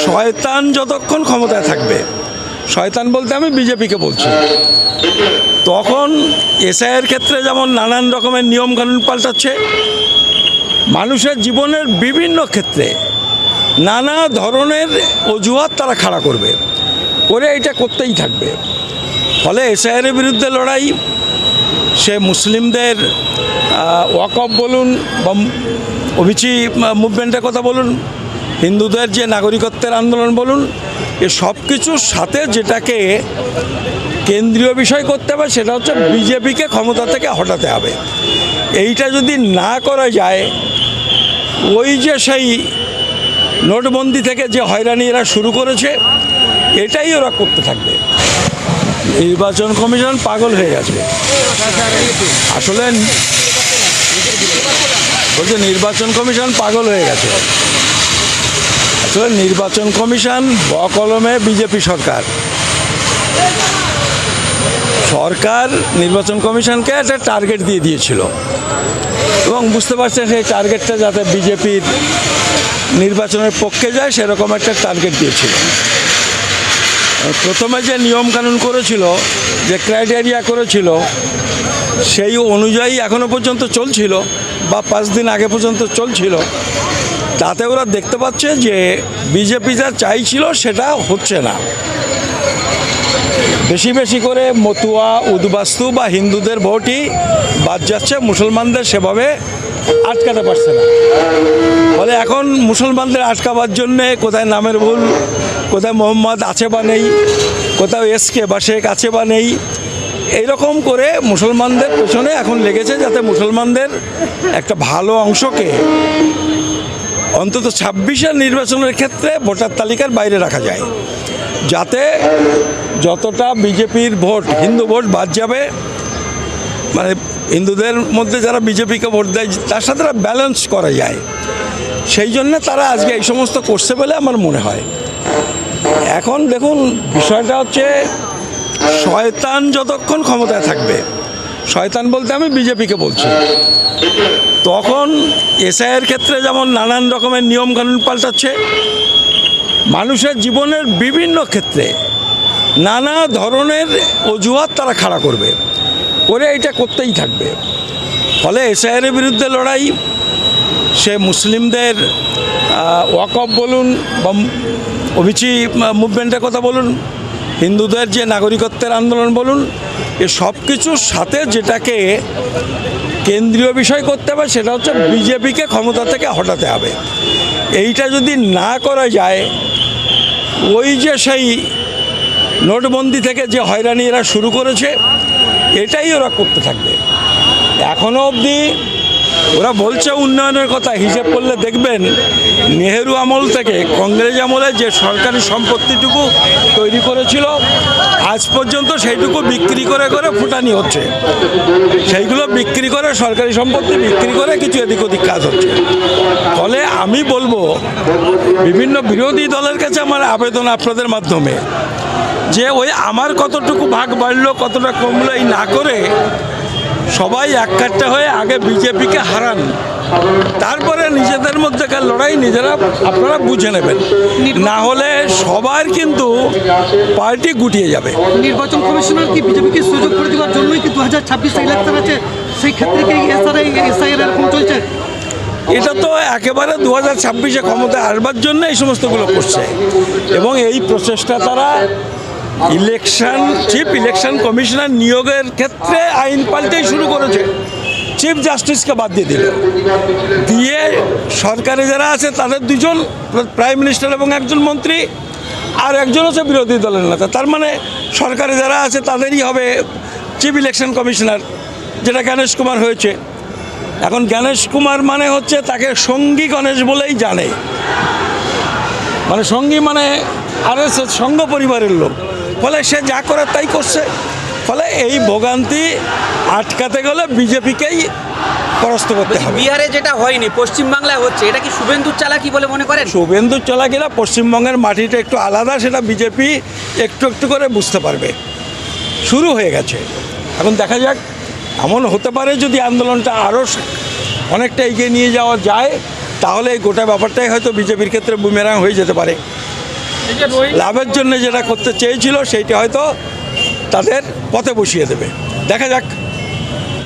শয়তান যতক্ষণ ক্ষমতায় থাকবে, শয়তান বলতে আমি বিজেপিকে বলছি, তখন এসআইয়ের ক্ষেত্রে যেমন নানান রকমের নিয়মকানুন পাল্টাচ্ছে, মানুষের জীবনের বিভিন্ন ক্ষেত্রে নানা ধরনের অজুহাত তারা খাড়া করবে, করে এটা করতেই থাকবে। ফলে এসআইয়ের বিরুদ্ধে লড়াই, সে মুসলিমদের ওয়াকফ বলুন বা ওবিসি মুভমেন্টের কথা বলুন, হিন্দুদের যে নাগরিকত্বের আন্দোলন বলুন, এ সব কিছুর সাথে যেটাকে কেন্দ্রীয় বিষয় করতে হবে সেটা হচ্ছে বিজেপিকে ক্ষমতা থেকে হটাতে হবে। এইটা যদি না করা যায়, ওই যে সেই নোটবন্দি থেকে যে হয়রানি এরা শুরু করেছে, এটাই ওরা করতে থাকবে। নির্বাচন কমিশন পাগল হয়ে গেছে আসলে, বলছে নির্বাচন কমিশন পাগল হয়ে গেছে। আসলে নির্বাচন কমিশন বকলমে বিজেপি সরকার নির্বাচন কমিশনকে একটা টার্গেট দিয়ে দিয়েছিল এবং বুঝতে পারছে সেই টার্গেটটা যাতে বিজেপির নির্বাচনের পক্ষে যায় সেরকম একটা টার্গেট দিয়েছিল। প্রথমে যে নিয়মকানুন করেছিল, যে ক্রাইটেরিয়া করেছিল, সেই অনুযায়ী এখনও পর্যন্ত চলছিল বা 5 দিন আগে পর্যন্ত চলছিল। তাতে ওরা দেখতে পাচ্ছে যে বিজেপি যা চাইছিল সেটা হচ্ছে না। বেশি বেশি করে মতুয়া, উদ্বাস্তু বা হিন্দুদের ভোটই বাদ যাচ্ছে, মুসলমানদের সেভাবে আটকাতে পারছে না। ফলে এখন মুসলমানদের আটকাবার জন্যে কোথায় নামের ভুল, কোথায় মোহাম্মদ আছে বা নেই, কোথাও এসকে বা শেখ আছে বা নেই, এইরকম করে মুসলমানদের পেছনে এখন লেগেছে যাতে মুসলমানদের একটা ভালো অংশকে অন্তত 26-এর নির্বাচনের ক্ষেত্রে ভোটার তালিকার বাইরে রাখা যায়, যাতে যতটা বিজেপির ভোট, হিন্দু ভোট বাদ যাবে, মানে হিন্দুদের মধ্যে যারা বিজেপিকে ভোট দেয় তার সাথে ব্যালেন্স করা যায়। সেই জন্য তারা আজকে এই সমস্ত করছে বলে আমার মনে হয়। এখন দেখুন, বিষয়টা হচ্ছে শয়তান যতক্ষণ ক্ষমতায় থাকবে, শয়তান বলতে আমি বিজেপিকে বলছি, তখন এসআইয়ের ক্ষেত্রে যেমন নানান রকমের নিয়মকানুন পাল্টাচ্ছে, মানুষের জীবনের বিভিন্ন ক্ষেত্রে নানা ধরনের অজুহাত তারা খাড়া করবে, করে এটা করতেই থাকবে। ফলে এসআইয়ের বিরুদ্ধে লড়াই, সে মুসলিমদের ওয়াকফ বলুন বা ওবিসি মুভমেন্টের কথা বলুন, হিন্দুদের যে নাগরিকত্বের আন্দোলন বলুন, এ সব কিছুর সাথে যেটাকে কেন্দ্রীয় বিষয় করতে হবে সেটা হচ্ছে বিজেপিকে ক্ষমতা থেকে হটাতে হবে। এইটা যদি না করা যায়, ওই যে সেই নোটবন্দি থেকে যে হয়রানি এরা শুরু করেছে, এটাই ওরা করতে থাকবে। এখনও অবধি ওরা বলছে উন্নয়নের কথা, হিসেব করলে দেখবেন নেহেরু আমল থেকে কংগ্রেস আমলে যে সরকারি সম্পত্তিটুকু তৈরি করেছিল, আজ পর্যন্ত সেইটুকু বিক্রি করে করে ফুটানি হচ্ছে। সেইগুলো বিক্রি করে, সরকারি সম্পত্তি বিক্রি করে কিছু এদিক ওদিক কাজ হচ্ছে। ফলে আমি বলবো, বিভিন্ন বিরোধী দলের কাছে আমার আবেদন আপনাদের মাধ্যমে, যে ওই আমার কতটুকু ভাগ বাড়লো কতটা কমলো এই না করে সবাই এককাট্টা হয়ে আগে বিজেপিকে হারান, তারপরে নিজেদের মধ্যেকার লড়াই নিজেরা আপনারা বুঝে নেবেন, না হলে সবার কিন্তু পার্টি গুটিয়ে যাবে। নির্বাচন কমিশনার কি বিজেপিকে সুযোগ করে দেওয়ার জন্যই কি 2026 ইলেকশন আছে, সেই ক্ষেত্রে কি এসআইআর এরকম চলছে? এটা তো একেবারে 2026-এ ক্ষমতায় আসবার জন্য এই সমস্তগুলো করছে, এবং এই প্রচেষ্টা তারা চিফ ইলেকশন কমিশনার নিয়োগের ক্ষেত্রে আইন পাল্টেই শুরু করেছে। চিফ জাস্টিসকে বাদ দিয়ে সরকারে যারা আছে তাদের 2জন, প্রাইম মিনিস্টার এবং একজন মন্ত্রী, আর একজন হচ্ছে বিরোধী দলের নেতা। তার মানে সরকারে যারা আছে তাদেরই হবে চিফ ইলেকশন কমিশনার, যেটা গণেশ কুমার হয়েছে। এখন গণেশ কুমার মানে হচ্ছে তাকে সঙ্গী গণেশ বলেই জানে, মানে সঙ্গী মানে আরএসএস সংঘ পরিবারের লোক, ফলে সে যা করে তাই করছে। ফলে এই ভোগান্তি আটকাতে গেলে বিজেপিকেই পরাস্ত করতে হবে। বিহারে যেটা হয়নি পশ্চিমবাংলায় হচ্ছে, এটা কি শুভেন্দুর চালাকি বলে মনে করেন? শুভেন্দুর চালাকিরা, পশ্চিমবঙ্গের মাটিটা একটু আলাদা, সেটা বিজেপি একটু একটু করে বুঝতে পারবে। শুরু হয়ে গেছে, এখন দেখা যাক। এমন হতে পারে যদি আন্দোলনটা আরও অনেকটা এগিয়ে নিয়ে যাওয়া যায়, তাহলে এই গোটা ব্যাপারটাই হয়তো বিজেপির ক্ষেত্রে বুমেরাং হয়ে যেতে পারে। লাভের জন্য যেটা করতে চেয়েছিল সেইটা হয়তো তাদের পথে বসিয়ে দেবে। দেখা যাক।